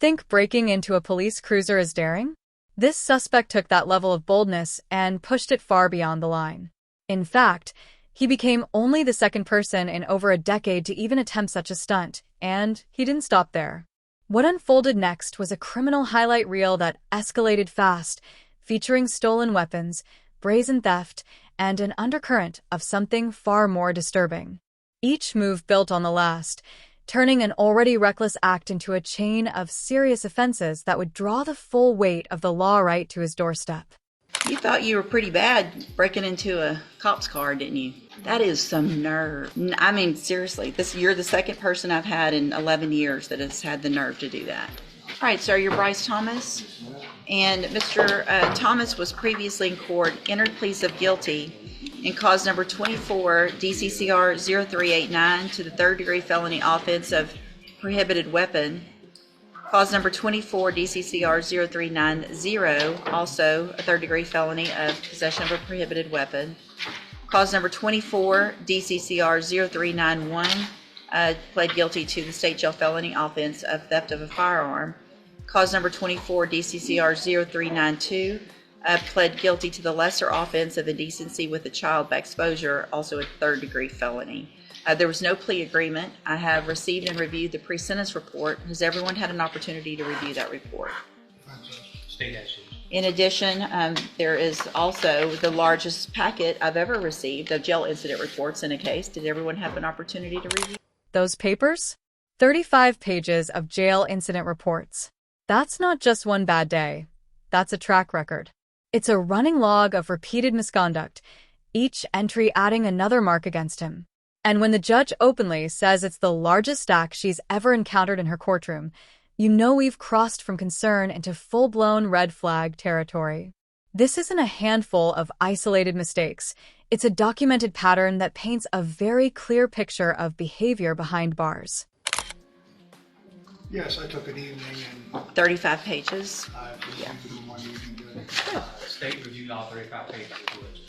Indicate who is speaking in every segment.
Speaker 1: Think breaking into a police cruiser is daring? This suspect took that level of boldness and pushed it far beyond the line. In fact, he became only the second person in over a decade to even attempt such a stunt, and he didn't stop there. What unfolded next was a criminal highlight reel that escalated fast, featuring stolen weapons, brazen theft, and an undercurrent of something far more disturbing. Each move built on the last, turning an already reckless act into a chain of serious offenses that would draw the full weight of the law right to his doorstep.
Speaker 2: You thought you were pretty bad breaking into a cop's car, didn't you? That is some nerve. I mean, seriously, you're the second person I've had in 11 years that has had the nerve to do that. All right, sir, you're Bryce Thomas. And Mr. Thomas was previously in court, entered pleas of guilty in cause number 24, DCCR 0389 to the third-degree felony offense of prohibited weapon. Cause number 24, DCCR 0390, also a third-degree felony of possession of a prohibited weapon. Cause number 24, DCCR 0391, pled guilty to the state jail felony offense of theft of a firearm. Cause number 24, DCCR 0392, pled guilty to the lesser offense of indecency with a child by exposure, also a third-degree felony. There was no plea agreement. I have received and reviewed the pre-sentence report. Has everyone had an opportunity to review that report?
Speaker 3: State action.
Speaker 2: In addition, there is also the largest packet I've ever received of jail incident reports in a case. Did everyone have an opportunity to review
Speaker 1: those papers? 35 pages of jail incident reports. That's not just one bad day. That's a track record. It's a running log of repeated misconduct, each entry adding another mark against him. And when the judge openly says it's the largest stack she's ever encountered in her courtroom, you know we've crossed from concern into full-blown red flag territory. This isn't a handful of isolated mistakes. It's a documented pattern that paints a very clear picture of behavior behind bars.
Speaker 4: Yes, I took an evening and
Speaker 2: 35 pages?
Speaker 4: I reviewed one evening.
Speaker 3: State reviewed all 35 pages of it.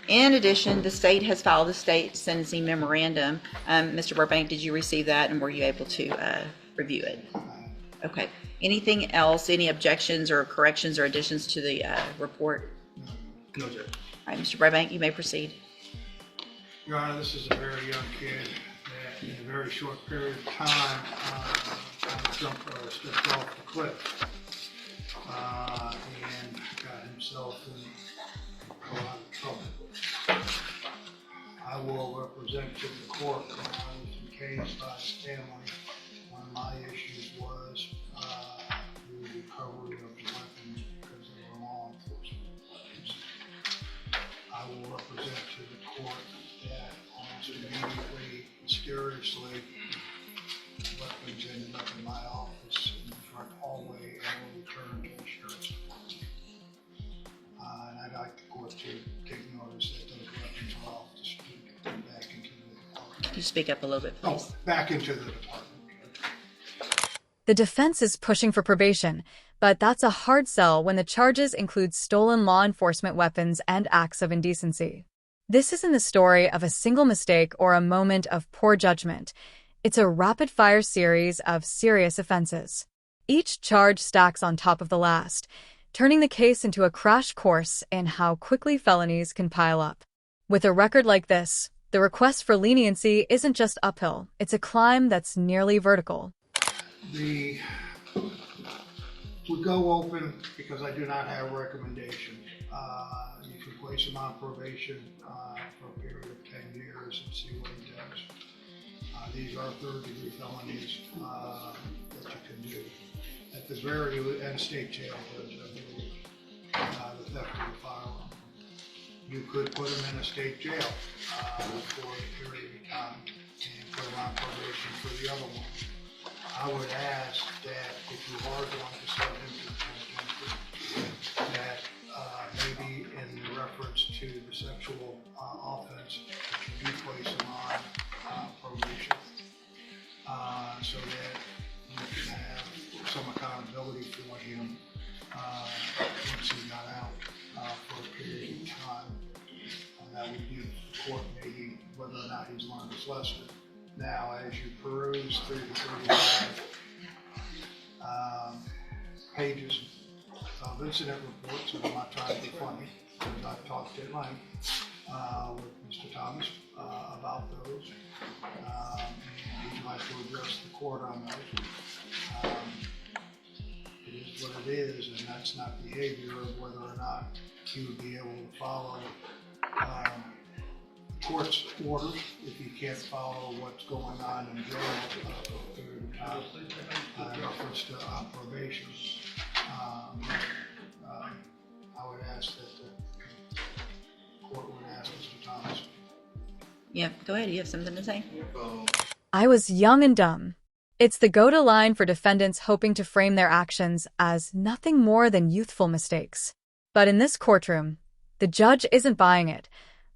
Speaker 2: In addition, the state has filed a state sentencing memorandum. Mr. Burbank, did you receive that and were you able to review it? Okay. Anything else, any objections or corrections or additions to the report?
Speaker 3: No, sir.
Speaker 2: All right, Mr. Burbank, you may proceed.
Speaker 4: Your Honor, this is a very young kid that in a very short period of time stepped off the cliff and got himself in a lot of trouble. I will represent to the court when I was encased by his family. One of my issues was the recovery of the weapons because they were law enforcement weapons. I will represent to the court that almost immediately, mysteriously, weapons ended up in my office in the front hallway and were returned to the sheriff's department. And I'd like the court to take notice that those weapons are off the street and back into the department.
Speaker 2: Could you speak up a little bit, please?
Speaker 4: Oh, back into the department.
Speaker 1: The defense is pushing for probation, but that's a hard sell when the charges include stolen law enforcement weapons and acts of indecency. This isn't the story of a single mistake or a moment of poor judgment. It's a rapid-fire series of serious offenses. Each charge stacks on top of the last, turning the case into a crash course in how quickly felonies can pile up. With a record like this, the request for leniency isn't just uphill, it's a climb that's nearly vertical.
Speaker 4: We go open because I do not have a recommendation. You can place him on probation for a period of 10 years and see what he does. These are third-degree felonies that you can do. At the very end, state jail judge, I believe, the theft of a firearm. You could put him in a state jail for a period of time and put him on probation for the other one. I would ask that if you are going to send him to the penitentiary, that maybe in reference to the sexual offense, that you do place him on probation, so that you can have some accountability for him once he got out for a period of time. That would give the court maybe whether or not he's learned his lesson. Now, as you peruse through the 35 pages of incident reports, and I'm not trying to be funny, because I've talked at length with Mr. Thomas about those. And he'd like to address the court on those. It is what it is, and that's not behavior of whether or not he would be able to follow court's orders if he can't follow what's going on in jail for a period of time in reference to probation. I would ask that the court would ask Mr. Thomas.
Speaker 2: Yep, go ahead. You have something to say?
Speaker 1: I was young and dumb. It's the go-to line for defendants hoping to frame their actions as nothing more than youthful mistakes. But in this courtroom, the judge isn't buying it.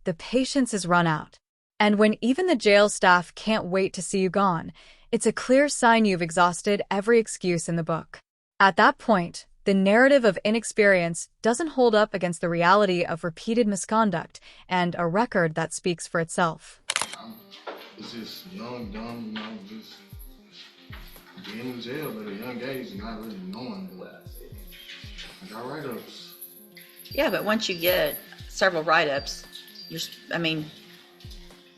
Speaker 1: The patience is run out. And when even the jail staff can't wait to see you gone, it's a clear sign you've exhausted every excuse in the book. At that point, the narrative of inexperience doesn't hold up against the reality of repeated misconduct and a record that speaks for itself.
Speaker 5: It's just young, dumb, just being in jail at a young age and not really knowing, but I got write-ups.
Speaker 2: Yeah, but once you get several write-ups,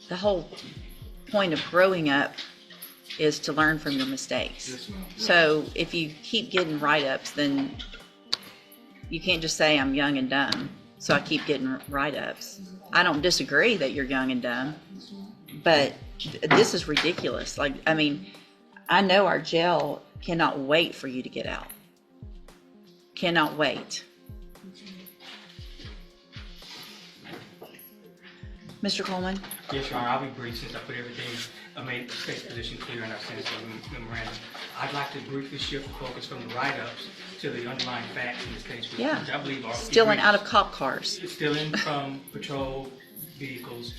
Speaker 2: the whole point of growing up is to learn from your mistakes.
Speaker 5: Yes, ma'am. Yeah.
Speaker 2: So if you keep getting write-ups, then you can't just say I'm young and dumb, so I keep getting write-ups. I don't disagree that you're young and dumb, but this is ridiculous. I know our jail cannot wait for you to get out. Cannot wait. Mr. Coleman?
Speaker 3: Yes, Your Honor, I'll be brief since I made the state's position clear in our sentencing memorandum. I'd like to briefly shift the focus from the write-ups to the underlying facts in this case, which I believe are
Speaker 2: still in out of cop cars.
Speaker 3: Still in from patrol vehicles,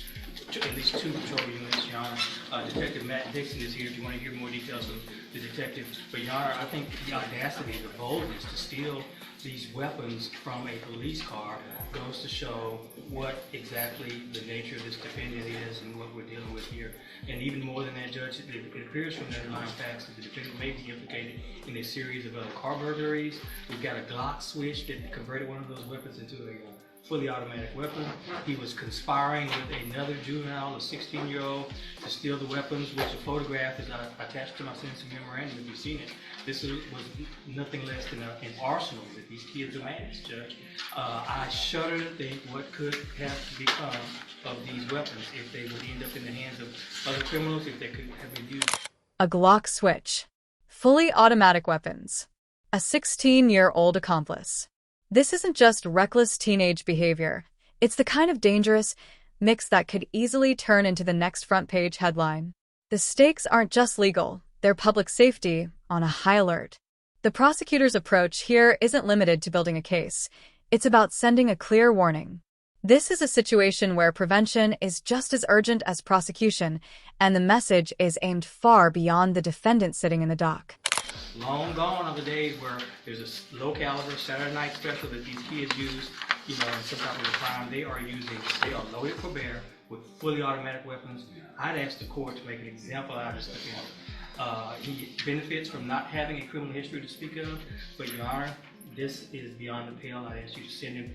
Speaker 3: at least 2 patrol units, Your Honor. Detective Matt Dixon is here if you want to hear more details of the detective. But Your Honor, I think the audacity, the boldness to steal these weapons from a police car goes to show what exactly the nature of this defendant is and what we're dealing with here. And even more than that, Judge, it appears from the underlying facts that the defendant may be implicated in a series of other car burglaries. We've got a Glock switch that converted one of those weapons into a fully automatic weapon. He was conspiring with another juvenile, a 16-year-old, to steal the weapons, which a photograph is attached to my sentencing memorandum if you've seen it. This was nothing less than an arsenal that these kids amassed, Judge. I shudder to think what could have become of these weapons if they would end up in the hands of other criminals, if they could have been used.
Speaker 1: A Glock switch. Fully automatic weapons. A 16-year-old accomplice. This isn't just reckless teenage behavior. It's the kind of dangerous mix that could easily turn into the next front-page headline. The stakes aren't just legal, they're public safety on a high alert. The prosecutor's approach here isn't limited to building a case. It's about sending a clear warning. This is a situation where prevention is just as urgent as prosecution, and the message is aimed far beyond the defendant sitting in the dock.
Speaker 3: Long gone are the days where there's a low caliber Saturday night special that these kids use, in some type of a crime. They are loaded for bear with fully automatic weapons. I'd ask the court to make an example out of this defendant. He benefits from not having a criminal history to speak of, but Your Honor, this is beyond the pale. I'd ask you to send him,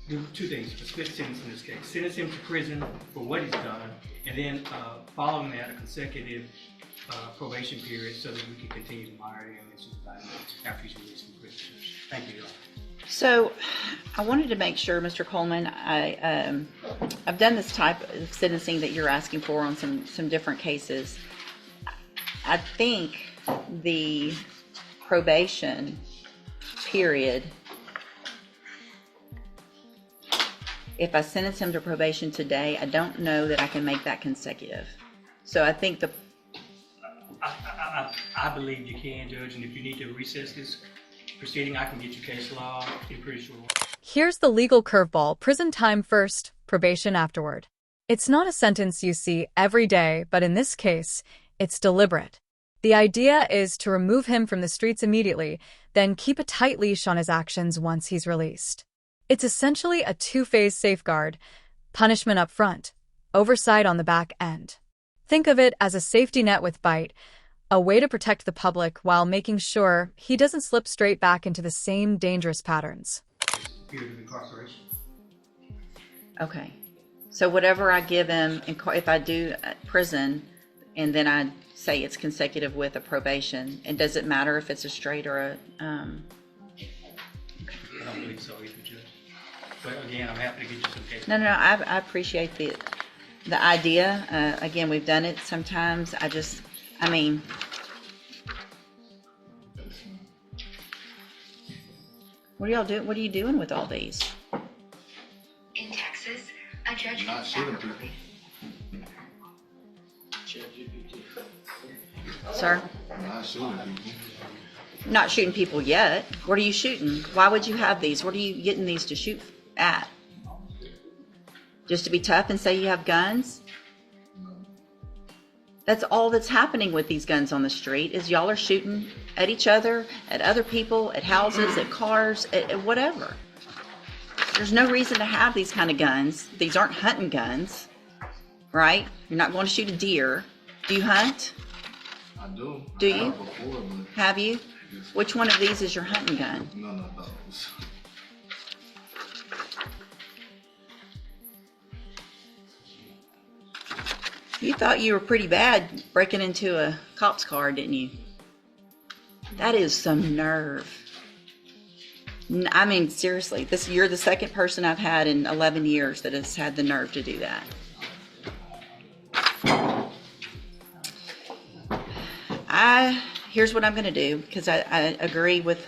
Speaker 3: do 2 things, a split sentence in this case. Sentence him to prison for what he's done, and then following that, a consecutive probation period so that we can continue to monitor him and supervise him after he's released from prison. Thank you, Your Honor.
Speaker 2: So I wanted to make sure, Mr. Coleman, I've done this type of sentencing that you're asking for on some different cases. I think the probation period, if I sentence him to probation today, I don't know that I can make that consecutive. So I think
Speaker 3: I believe you can, Judge, and if you need to recess this proceeding, I can get you case law. I'm pretty sure.
Speaker 1: Here's the legal curveball: prison time first, probation afterward. It's not a sentence you see every day, but in this case, it's deliberate. The idea is to remove him from the streets immediately, then keep a tight leash on his actions once he's released. It's essentially a 2-phase safeguard: punishment up front, oversight on the back end. Think of it as a safety net with bite, a way to protect the public while making sure he doesn't slip straight back into the same dangerous patterns.
Speaker 3: Period of incarceration.
Speaker 2: Okay. So whatever I give him, if I do prison, and then I say it's consecutive with a probation, and does it matter if it's a straight or a?
Speaker 3: I don't believe so either, Judge. But again, I'm happy to get you some cases.
Speaker 2: No. I appreciate the idea. Again, we've done it sometimes. I mean, what are y'all doing? What are you doing with all these?
Speaker 6: In Texas, a judge
Speaker 5: Not
Speaker 6: can
Speaker 5: shooting
Speaker 6: sack a
Speaker 5: people.
Speaker 2: Sir?
Speaker 5: Not shooting people.
Speaker 2: Not shooting people yet. What are you shooting? Why would you have these? What are you getting these to shoot at? Just to be tough and say you have guns? That's all that's happening with these guns on the street is y'all are shooting at each other, at other people, at houses, at cars, at whatever. There's no reason to have these kind of guns. These aren't hunting guns, right? You're not going to shoot a deer. Do you hunt?
Speaker 5: I do.
Speaker 2: Do
Speaker 5: I
Speaker 2: you?
Speaker 5: have before, but
Speaker 2: Have you? Which one of these is your hunting gun?
Speaker 5: none of those.
Speaker 2: You thought you were pretty bad breaking into a cop's car, didn't you? That is some nerve. I mean, seriously, you're the second person I've had in 11 years that has had the nerve to do that. Here's what I'm going to do, because I agree with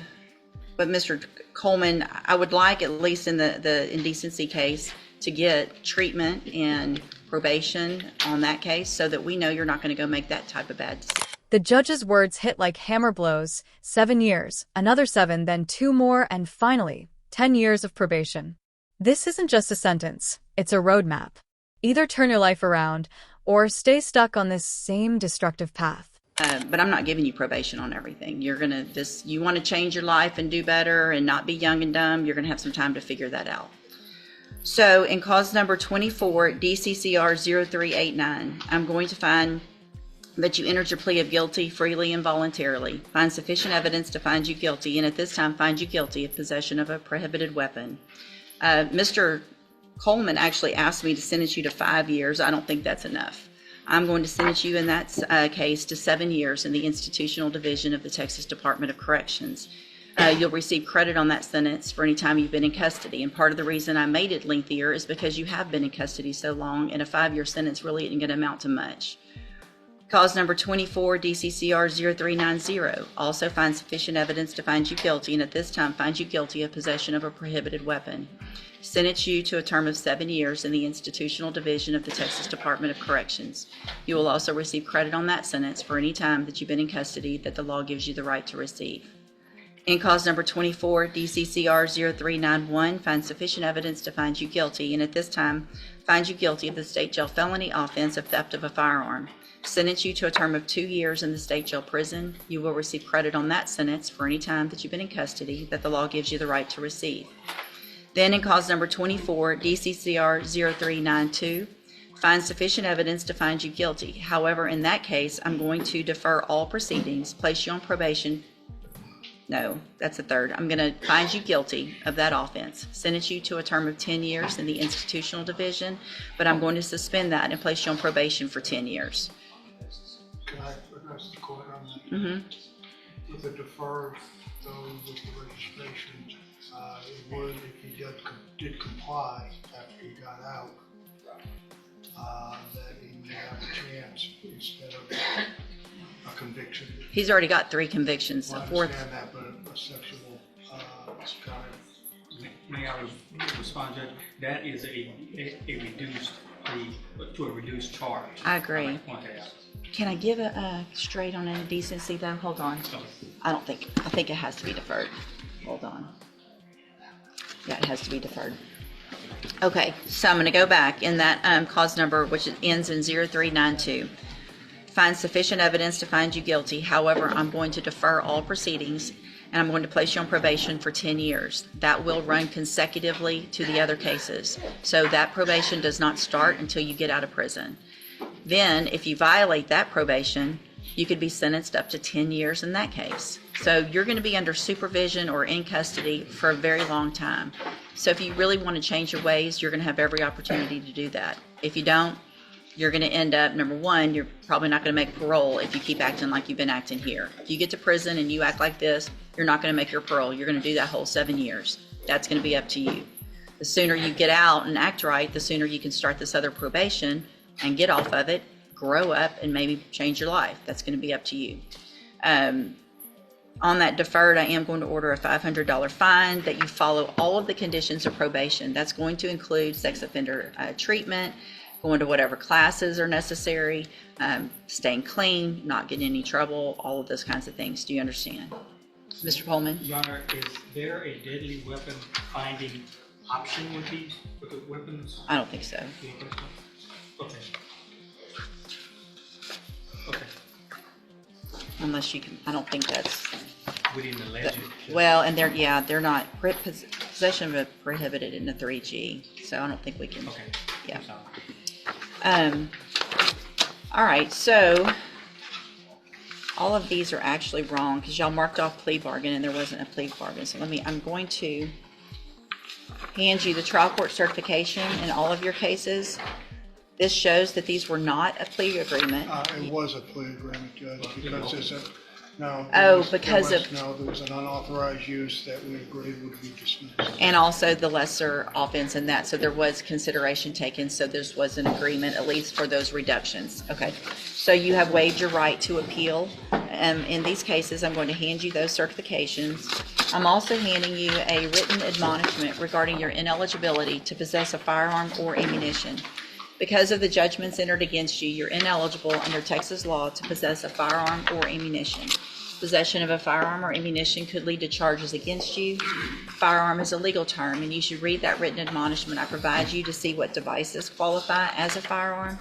Speaker 2: Mr. Coleman. I would like, at least in the indecency case, to get treatment and probation on that case so that we know you're not going to go make that type of bad decision.
Speaker 1: The judge's words hit like hammer blows. 7 years, another 7, then 2 more, and finally, 10 years of probation. This isn't just a sentence, it's a roadmap. Either turn your life around, or stay stuck on this same destructive path.
Speaker 2: But I'm not giving you probation on everything. You want to change your life and do better and not be young and dumb, you're going to have some time to figure that out. So in cause number 24, DCCR 0389, I'm going to find that you entered your plea of guilty freely and voluntarily, find sufficient evidence to find you guilty, and at this time find you guilty of possession of a prohibited weapon. Mr. Coleman actually asked me to sentence you to 5 years. I don't think that's enough. I'm going to sentence you in that case to 7 years in the institutional division of the Texas Department of Corrections. You'll receive credit on that sentence for any time you've been in custody. And part of the reason I made it lengthier is because you have been in custody so long, and a 5-year sentence really isn't going to amount to much. Cause number 24, DCCR 0390, also find sufficient evidence to find you guilty, and at this time find you guilty of possession of a prohibited weapon. Sentence you to a term of 7 years in the institutional division of the Texas Department of Corrections. You will also receive credit on that sentence for any time that you've been in custody that the law gives you the right to receive. In cause number 24, DCCR 0391, find sufficient evidence to find you guilty, and at this time find you guilty of the state jail felony offense of theft of a firearm. Sentence you to a term of 2 years in the state jail prison. You will receive credit on that sentence for any time that you've been in custody that the law gives you the right to receive. Then in cause number 24, DCCR 0392, find sufficient evidence to find you guilty. However, in that case, I'm going to defer all proceedings, place you on probation. No, that's the third. I'm going to find you guilty of that offense, sentence you to a term of 10 years in the institutional division, but I'm going to suspend that and place you on probation for 10 years.
Speaker 4: Can I address the court on that?
Speaker 2: Mm-hmm.
Speaker 4: With the defer, though, with the registration, it would, if he did comply after he got out, that he may have a chance instead of a conviction.
Speaker 2: He's already got 3 convictions.
Speaker 4: Well,
Speaker 2: A
Speaker 4: I
Speaker 2: fourth.
Speaker 4: understand that, but a sexual kind of.
Speaker 3: May I respond, Judge? That is a reduced plea to a reduced charge.
Speaker 2: I agree.
Speaker 3: I'd like to point that out.
Speaker 2: Can I give a straight on indecency though? Hold on. I think it has to be deferred. Hold on. Yeah, it has to be deferred. Okay, so I'm going to go back in that cause number, which ends in 0392. Find sufficient evidence to find you guilty. However, I'm going to defer all proceedings, and I'm going to place you on probation for 10 years. That will run consecutively to the other cases. So that probation does not start until you get out of prison. Then, if you violate that probation, You could be sentenced up to 10 years in that case. So you're going to be under supervision or in custody for a very long time. So if you really want to change your ways, you're going to have every opportunity to do that. If you don't, you're going to end up, number one, you're probably not going to make parole if you keep acting like you've been acting here. If you get to prison and you act like this, you're not going to make your parole. You're going to do that whole 7 years. That's going to be up to you. The sooner you get out and act right, the sooner you can start this other probation and get off of it, grow up, and maybe change your life. That's going to be up to you. On that deferred, I am going to order a $500 fine that you follow all of the conditions of probation. That's going to include sex offender treatment, going to whatever classes are necessary, staying clean, not getting in any trouble, all of those kinds of things. Do you understand? Mr. Pullman?
Speaker 3: Your Honor, is there a deadly weapon finding option with these with the weapons?
Speaker 2: I don't think so.
Speaker 3: Okay. Okay.
Speaker 2: Unless you can, I don't think that's,
Speaker 3: We didn't allege it.
Speaker 2: well, and they're not, possession of a prohibited in the 3G, so I don't think we can,
Speaker 3: Okay.
Speaker 2: yeah.
Speaker 3: I'm sorry.
Speaker 2: All right, so all of these are actually wrong because y'all marked off plea bargain and there wasn't a plea bargain. So I'm going to hand you the trial court certification in all of your cases. This shows that these were not a plea agreement.
Speaker 4: It was a plea agreement, Judge, because there's a, no.
Speaker 2: Oh,
Speaker 4: there was an unauthorized use that we agreed would be dismissed.
Speaker 2: And also the lesser offense in that. So there was consideration taken. So this was an agreement, at least for those reductions. Okay. So you have waived your right to appeal. In these cases, I'm going to hand you those certifications. I'm also handing you a written admonishment regarding your ineligibility to possess a firearm or ammunition. Because of the judgments entered against you, you're ineligible under Texas law to possess a firearm or ammunition. Possession of a firearm or ammunition could lead to charges against you. Firearm is a legal term, and you should read that written admonishment I provide you to see what devices qualify as a firearm.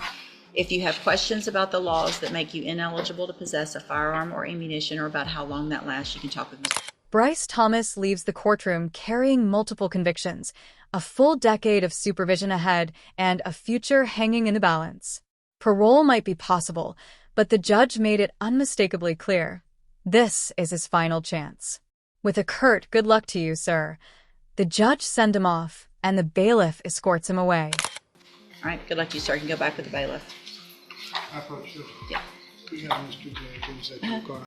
Speaker 2: If you have questions about the laws that make you ineligible to possess a firearm or ammunition or about how long that lasts, you can talk with me.
Speaker 1: Bryce Thomas leaves the courtroom carrying multiple convictions, a full decade of supervision ahead, and a future hanging in the balance. Parole might be possible, but the judge made it unmistakably clear. This is his final chance. With a curt "good luck to you, sir," the judge sends him off, and the bailiff escorts him away.
Speaker 2: All right, good luck to you, sir. You can go back with the bailiff.
Speaker 4: I thought so.
Speaker 2: Yeah.
Speaker 4: We have Mr. Jenkins that you're going to